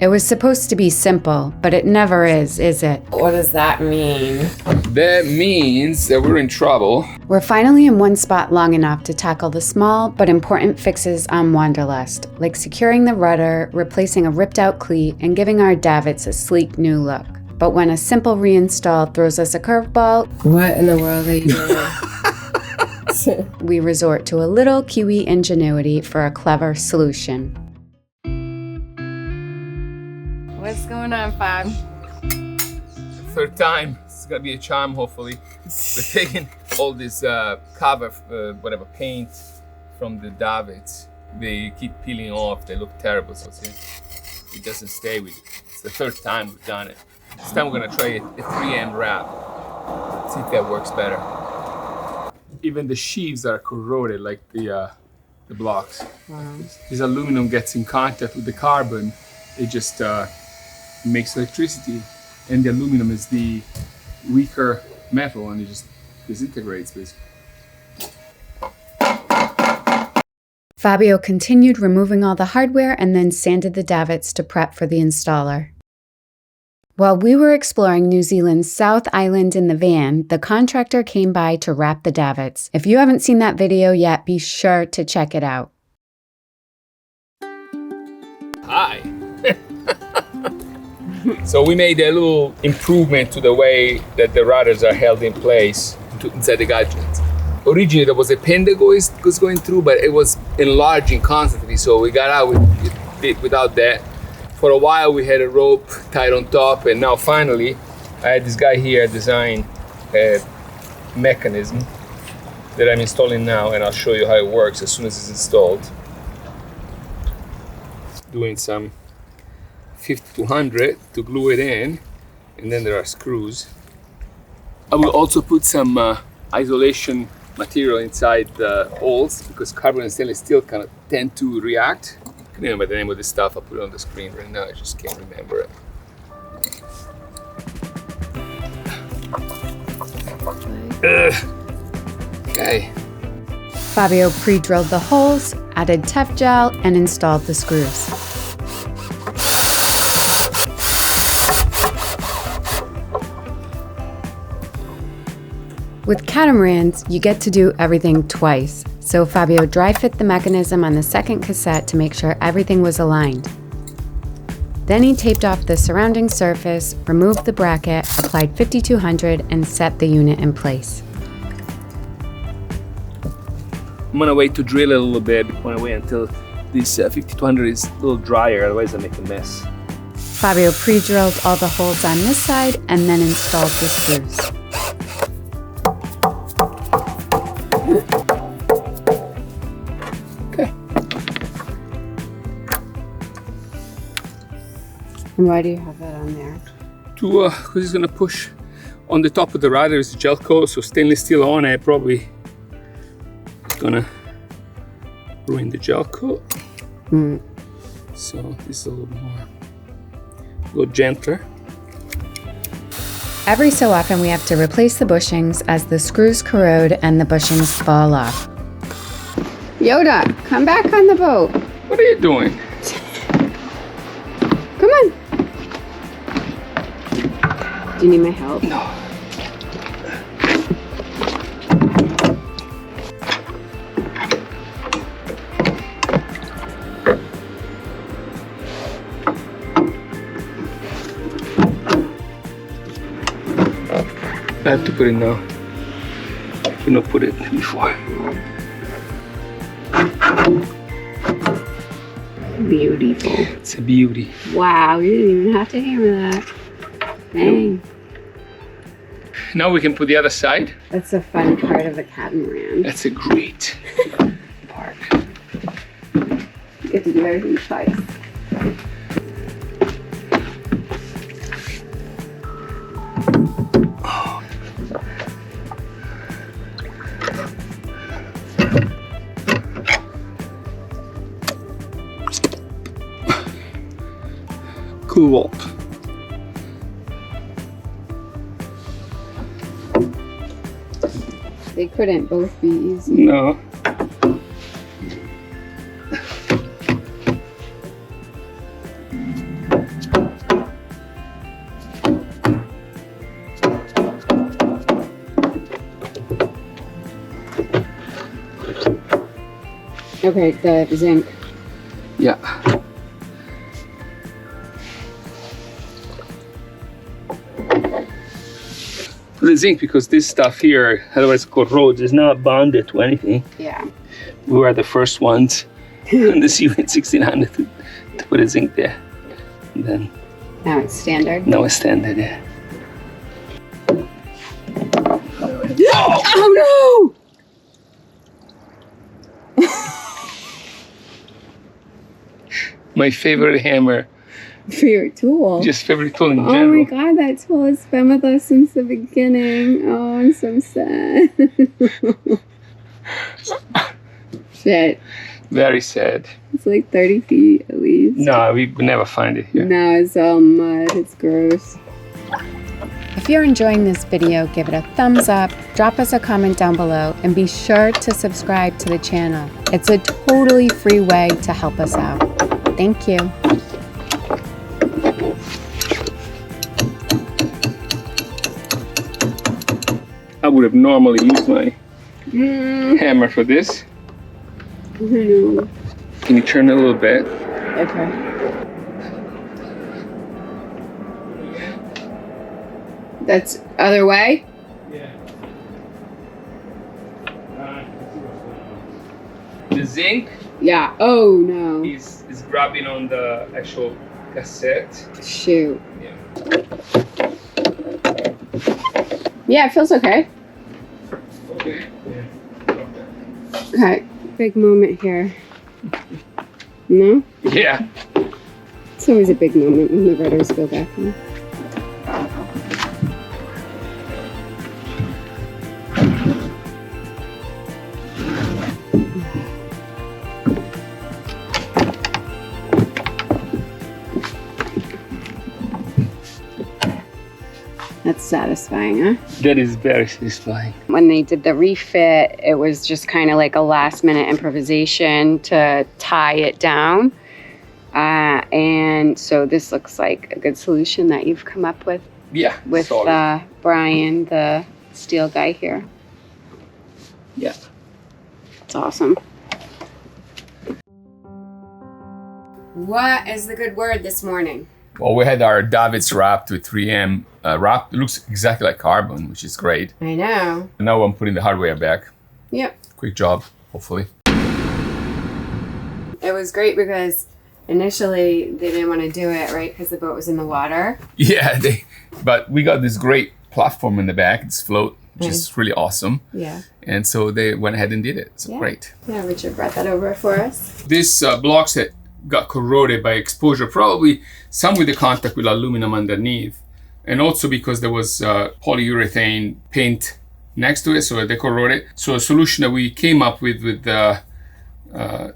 It was supposed to be simple, but it never is it? What does that mean? That means that we're in trouble. We're finally in one spot long enough to tackle the small but important fixes on Wanderlust, like securing the rudder, replacing a ripped out cleat, and giving our davits a sleek new look. But when a simple reinstall throws us a curveball, What in the world are you doing? we resort to a little Kiwi ingenuity for a clever solution. What's going on, Fab? Third time. It's gonna be a charm, hopefully. We're taking all this cover, whatever, paint from the davits. They keep peeling off. They look terrible, so it doesn't stay with you. It's the third time we've done it. This time we're gonna try a 3M wrap. See if that works better. Even the sheaves are corroded, like the blocks. Wow. This aluminum gets in contact with the carbon. It just makes electricity, and the aluminum is the weaker metal, and it just disintegrates basically. Fabio continued removing all the hardware and then sanded the davits to prep for the installer. While we were exploring New Zealand's South Island in the van, the contractor came by to wrap the davits. If you haven't seen that video yet, be sure to check it out. Hi! So we made a little improvement to the way that the rudders are held in place inside the gadgets. Originally there was a pin that was going through, but it was enlarging constantly, so we got out with it without that. For a while we had a rope tied on top, and now finally I had this guy here design a mechanism that I'm installing now, and I'll show you how it works as soon as it's installed. Doing some 50 to 100 to glue it in, and then there are screws. I will also put some isolation material inside the holes, because carbon and stainless steel kind of tend to react. I can't remember the name of this stuff. I'll put it on the screen right now. I just can't remember it. Okay. Fabio pre-drilled the holes, added Tef gel, and installed the screws. With catamarans, you get to do everything twice, so Fabio dry fit the mechanism on the second cassette to make sure everything was aligned. Then he taped off the surrounding surface, removed the bracket, applied 5200, and set the unit in place. I'm gonna wait to drill it a little bit. I'm gonna wait until this 5200 is a little drier, otherwise I make a mess. Fabio pre-drilled all the holes on this side and then installed the screws. Okay. And why do you have that on there? Because it's gonna push on the top of the rudder is gel coat, so stainless steel on it probably is gonna ruin the gel coat. So this is a little gentler. Every so often we have to replace the bushings as the screws corrode and the bushings fall off. Yoda, come back on the boat. What are you doing? Come on. Do you need my help? No. I have to put it now. I could not put it before. Beautiful. It's a beauty. Wow, you didn't even have to hammer that. Dang. Now we can put the other side. That's the fun part of a catamaran. That's a great part. You get to do everything twice. Cool. They couldn't both be easy. No. Okay, the zinc. Yeah. The zinc, because this stuff here, otherwise corrodes, is not bonded to anything. Yeah. We were the first ones in the Seawind 1600 to put a zinc there. And then Now it's standard. now it's standard, yeah. Oh no! My favorite hammer, Favorite tool. just favorite tool in Oh general. my god, that tool has been with us since the beginning. Oh, I'm so sad. Shit. Very sad. It's like 30 feet at least. No, we would never find it here. No, it's all mud. It's gross. If you're enjoying this video, give it a thumbs up, drop us a comment down below, and be sure to subscribe to the channel. It's a totally free way to help us out. Thank you. I would have normally used my hammer for this. Can you turn it a little bit? Okay. That's other way? Yeah. The zinc Yeah. Oh no. is grabbing on the actual cassette. Shoot. Yeah. Yeah, it feels okay. Okay. Yeah. Okay. Big moment here. No? Yeah. It's always a big moment when the rudders go back on. That's satisfying, huh? That is very satisfying. When they did the refit, it was just kind of like a last minute improvisation to tie it down. And so this looks like a good solution that you've come up with Yeah. solid. Brian, the steel guy here. Yeah. It's awesome. What is the good word this morning? Well, we had our davits wrapped with 3M wrap. It looks exactly like carbon, which is great. I know. Now I'm putting the hardware back. Yep. Quick job, hopefully. It was great because initially they didn't want to do it, right? Because the boat was in the water. Yeah, but we got this great platform in the back. It's float, which is really awesome. Yeah. And so they went ahead and did it. So great. Yeah, Richard brought that over for us. This blocks that got corroded by exposure, probably some with the contact with aluminum underneath, and also because there was polyurethane paint next to it, so they corroded. So a solution that we came up with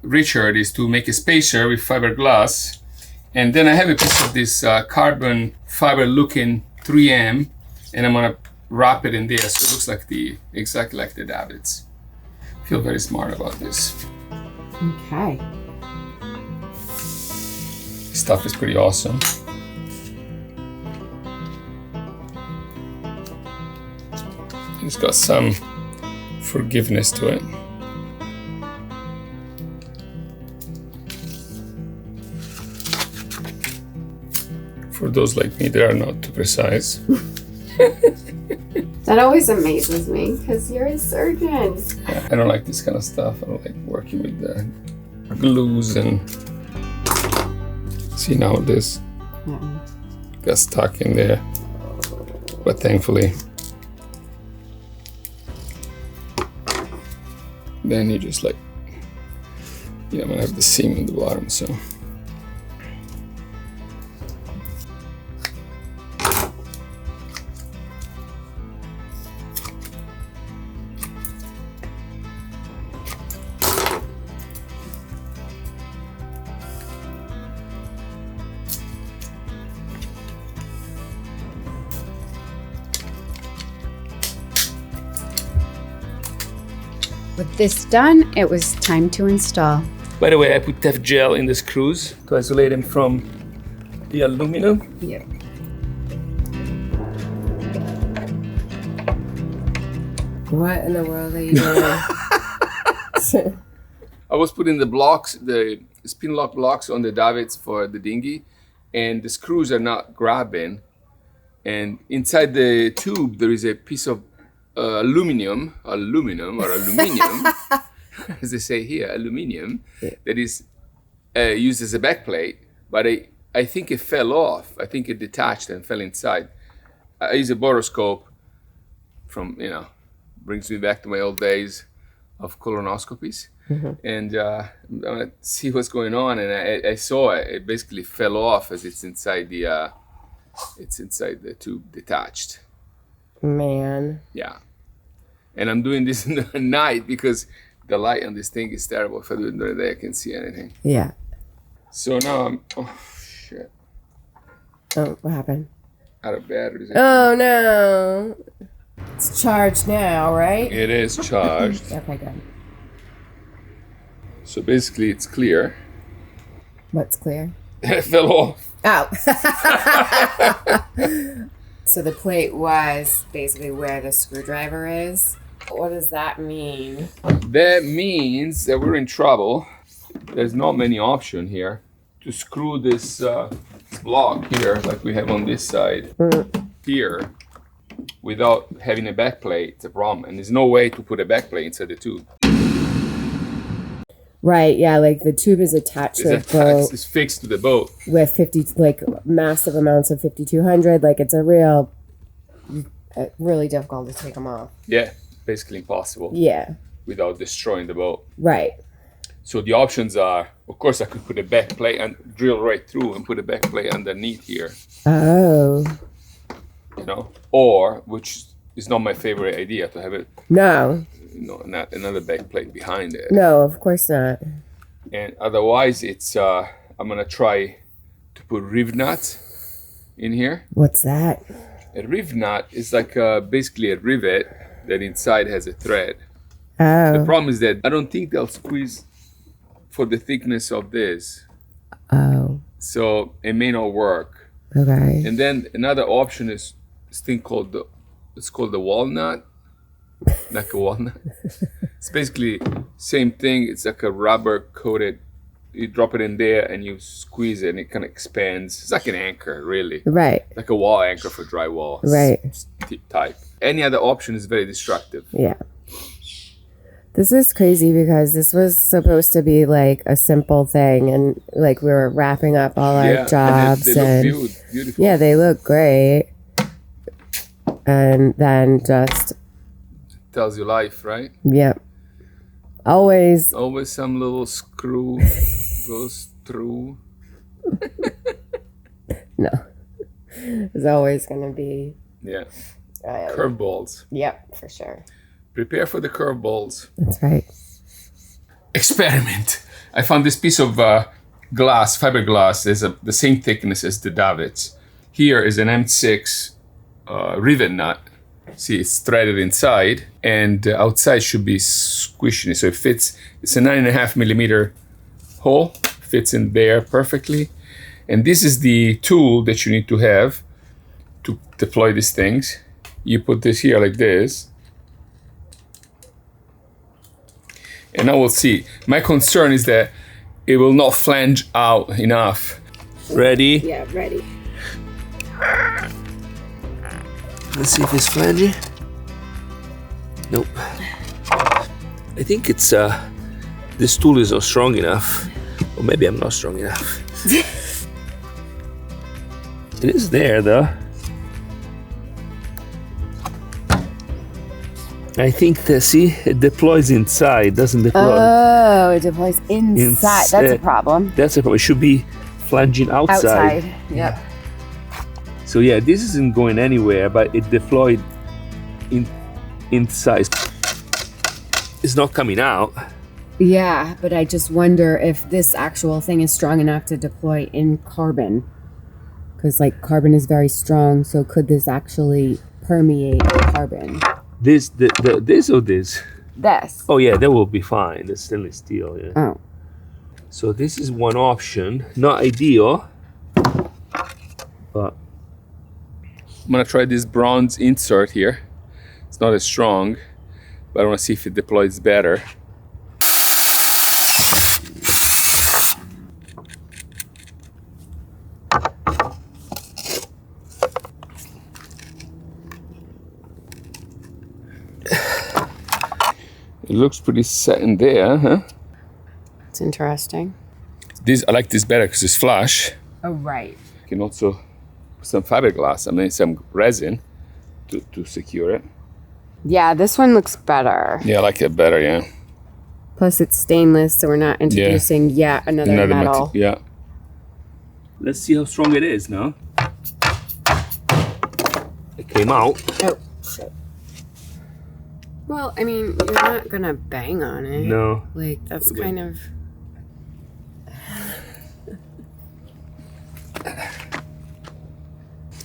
Richard is to make a spacer with fiberglass, and then I have a piece of this carbon fiber looking 3M, and I'm gonna wrap it in there so it looks like exactly like the davits. I feel very smart about this. Okay. Stuff is pretty awesome. It's got some forgiveness to it. For those like me that are not too precise. That always amazes me because you're a surgeon. Yeah, I don't like this kind of stuff. I don't like working with the glues and see now this got stuck in there, but thankfully then you just like, I'm gonna have the seam in the bottom, so With this done, it was time to install. By the way, I put Tef gel in the screws to isolate them from the aluminum. Yep. What in the world are you doing? I was putting the blocks, the spin lock blocks on the davits for the dinghy, and the screws are not grabbing. And inside the tube, there is a piece of aluminium, as they say here, aluminium, that is used as a back plate. But I think it fell off. I think it detached and fell inside. I use a boroscope from, brings me back to my old days of colonoscopies. And I'm gonna see what's going on. And I saw it. It basically fell off as it's inside the tube, detached. Man. Yeah. And I'm doing this in the night because the light on this thing is terrible. If I do it during the day, I can't see anything. Yeah. So now I'm, oh shit, Oh, what happened? out of batteries. Oh, no. It's charged now, right? It is charged. Okay, good. So basically it's clear. What's clear? It fell off. Oh. So the plate was basically where the screwdriver is. What does that mean? That means that we're in trouble. There's not many options here to screw this block here, like we have on this side here, without having a back plate. It's a problem, and there's no way to put a back plate inside the tube. Right, yeah, like the tube is attached to a boat It's fixed to the boat. with massive amounts of 5200. Like it's really difficult to take them off. Yeah, basically impossible. Yeah, Without destroying the boat. right. So the options are, of course, I could put a back plate and drill right through and put a back plate underneath here, Oh, or, which is not my favorite idea, to have it, no, not another back plate behind it. no, of course not. And otherwise, it's I'm gonna try to put riv nut in here. What's that? A riv nut is like basically a rivet that inside has a thread. The Oh, problem is that I don't think they'll squeeze for the thickness of this, oh, so it may not work. okay. And then another option is this thing called the walnut, like a walnut. It's basically same thing. It's like a rubber coated. You drop it in there and you squeeze it, and it kind of expands. It's like an anchor, really, Right, like a wall anchor for drywall. Right. Type. Any other option is very destructive. yeah. This is crazy because this was supposed to be like a simple thing, and like we were wrapping up all our jobs, and they look beautiful. yeah, they look great. And then just, Tells you life, right? yep. Always, Always some little screw goes through. no. There's always going to be, Yeah. Curveballs. yep, for sure. Prepare for the curveballs. That's right. Experiment. I found this piece of glass, fiberglass, is the same thickness as the davits. Here is an M6 rivet nut. See, it's threaded inside, and outside should be squishy. So it fits. It's a 9.5 millimeter hole. Fits in there perfectly. And this is the tool that you need to have to deploy these things. You put this here like this. And now we'll see. My concern is that it will not flange out enough. Ready? Yeah, ready. Let's see if it's flanging. Nope. I think it's this tool is not strong enough. Or maybe I'm not strong enough. It is there though. I think see, it deploys inside, doesn't deploy. Oh, it deploys inside. That's a problem. That's a problem. It should be flanging outside. Yep. So yeah, this isn't going anywhere, but it deployed inside. It's not coming out. Yeah, but I just wonder if this actual thing is strong enough to deploy in carbon. Because like carbon is very strong, so could this actually permeate carbon? This or this? This. Oh yeah, that will be fine. That's stainless steel, yeah. Oh. So this is one option. Not ideal, but I'm gonna try this bronze insert here. It's not as strong, but I wanna see if it deploys better. It looks pretty set in there, huh? It's interesting. I like this better because it's flush. Oh, right. You can also put some fiberglass, some resin to secure it. Yeah, this one looks better. Yeah, I like it better, yeah. Plus it's stainless, so we're not introducing yet another metal. Yeah. Let's see how strong it is now. It came out. Oh, shit. Well, I mean, you're not gonna bang on it. No. Like, that's kind of...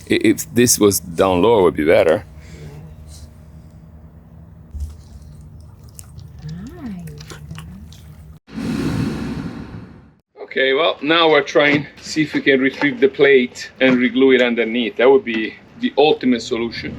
If this was down lower, it would be better. Okay, well, now we're trying to see if we can retrieve the plate and reglue it underneath. That would be the ultimate solution.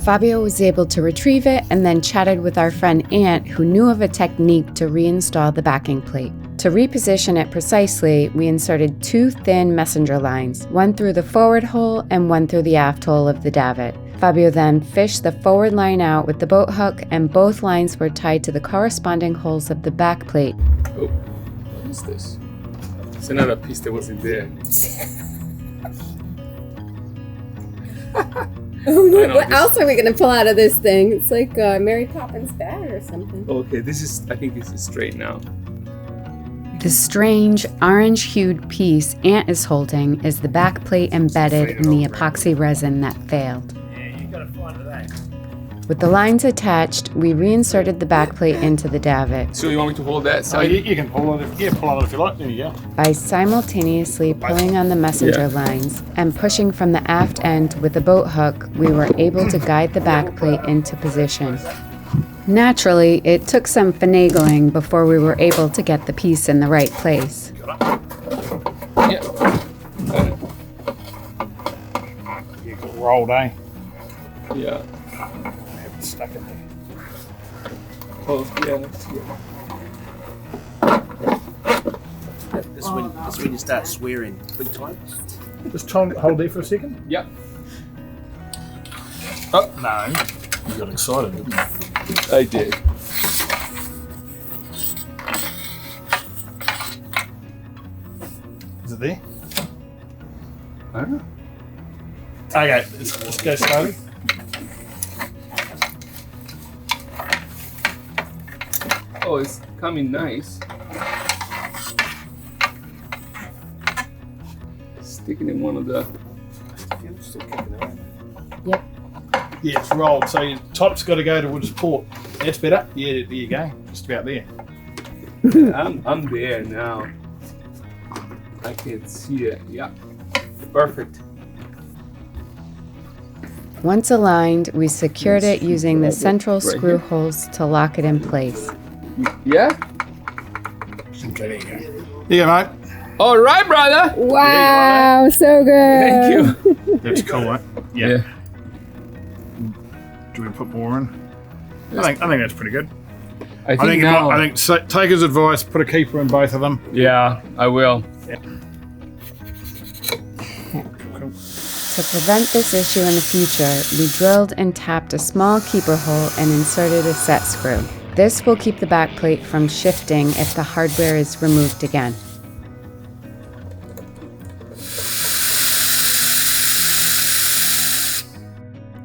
Fabio was able to retrieve it and then chatted with our friend Ant, who knew of a technique to reinstall the backing plate. To reposition it precisely, we inserted 2 thin messenger lines, one through the forward hole and one through the aft hole of the davit. Fabio then fished the forward line out with the boat hook, and both lines were tied to the corresponding holes of the back plate. Oh, what is this? It's another piece that wasn't there. What else are we gonna pull out of this thing? It's like Mary Poppins' bag or something. Okay, I think this is straight now. The strange, orange-hued piece Ant is holding is the back plate embedded in the epoxy resin that failed. Yeah, you gotta find that. With the lines attached, we reinserted the back plate into the davit. So you want me to hold that Oh, side? you can pull on it. Yeah, pull on it if you like. There you go. By simultaneously pulling on the messenger lines and pushing from the aft end with the boat hook, we were able to guide the back plate into position. Naturally, it took some finagling before we were able to get the piece in the right place. Yeah. Got it. You got rolled, eh? Yeah. Have it stuck in there. Oh, yeah, let's see. That's when you start swearing big time. Just hold there for a second. Yeah. Oh, no. You got excited, didn't you? I did. Is it there? I don't know. Okay, let's go slowly. Oh, it's coming nice. Sticking in one of the... Still kicking around. Yep. Yeah, it's rolled, so your top's got to go towards port. That's better. Yeah, there you go. Just about there. I'm there now. I can see it. Yeah. Perfect. Once aligned, we secured it using the central screw holes to lock it in place. Yeah? Okay, there you go. Yeah, mate. All right, brother. Wow, so good. Thank you. That's cool, mate. Yeah. Do we put more in? I think that's pretty good. I think take his advice. Put a keeper in both of them. Yeah, I will. Yeah. Cool. To prevent this issue in the future, we drilled and tapped a small keeper hole and inserted a set screw. This will keep the back plate from shifting if the hardware is removed again.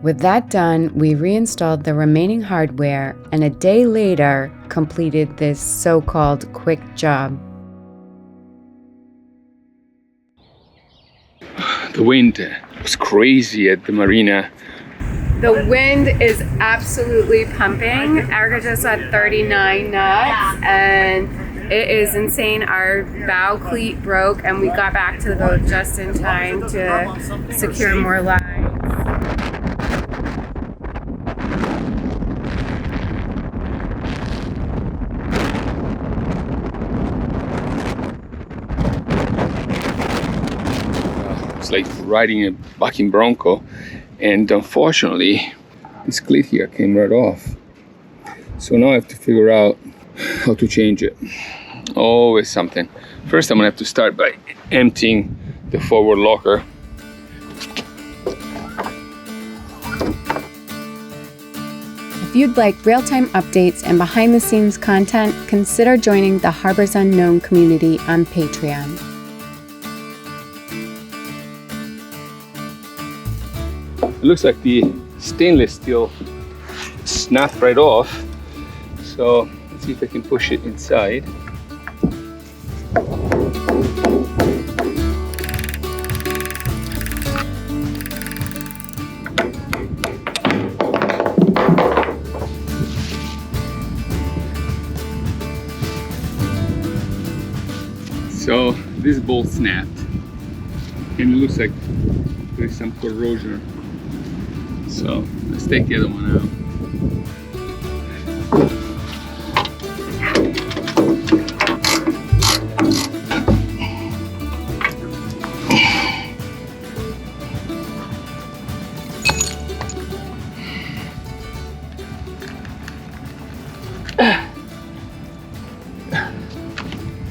With that done, we reinstalled the remaining hardware and a day later completed this so-called quick job. The wind was crazy at the marina. The wind is absolutely pumping. Erica just had 39 knots and it is insane. Our bow cleat broke and we got back to the boat just in time to secure more lines. It's like riding a bucking bronco, and unfortunately this cleat here came right off. So now I have to figure out how to change it. Always something. First I'm gonna have to start by emptying the forward locker. I If you'd like real-time updates and behind-the-scenes content, consider joining the Harbors Unknown community on Patreon. It looks like the stainless steel snapped right off. So let's see if I can push it inside. So this bolt snapped, and it looks like there's some corrosion. So let's take the other one out.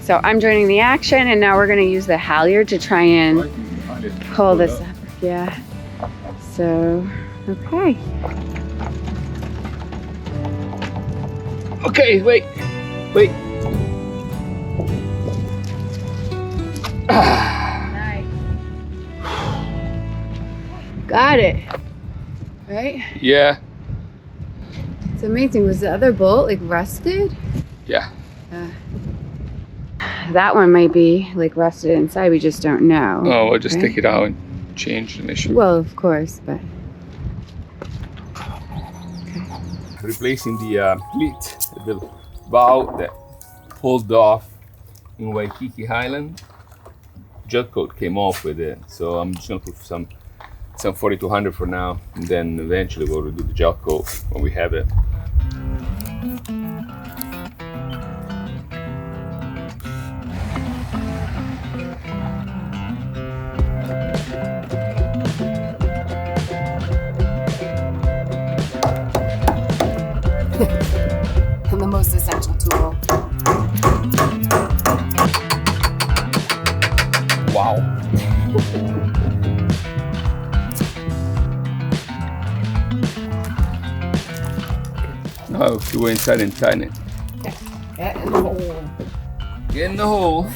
So I'm joining the action, and now we're going to use the halyard to try and pull this up. Yeah. So, okay. Okay, wait. Nice. Got it. Right? Yeah. It's amazing. Was the other bolt like rusted? Yeah. That one might be like rusted inside. We just don't know. Oh, we'll just right? take it out and change the issue. Well, of course, but Replacing the cleat, the valve that pulled off in Waikiki Island. Gel coat came off with it, so I'm just gonna put some 4200 for now, and then eventually we'll redo the gel coat when we have it. The most essential tool. Wow. Oh, if you go inside and tighten it. Get in the hole. Get in the hole.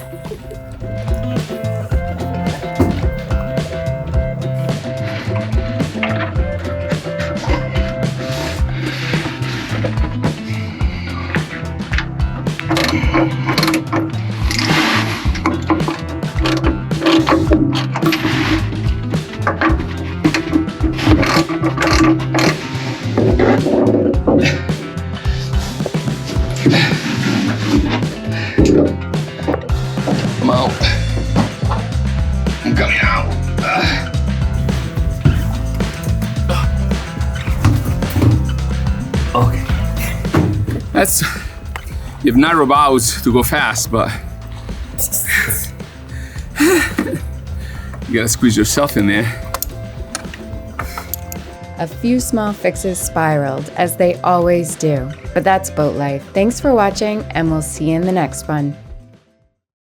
I'm out. I'm coming out. Okay. That's, you have narrow bows to go fast, but you gotta squeeze yourself in there. a few small fixes spiraled, as they always do. But that's boat life. Thanks for watching, and we'll see you in the next one.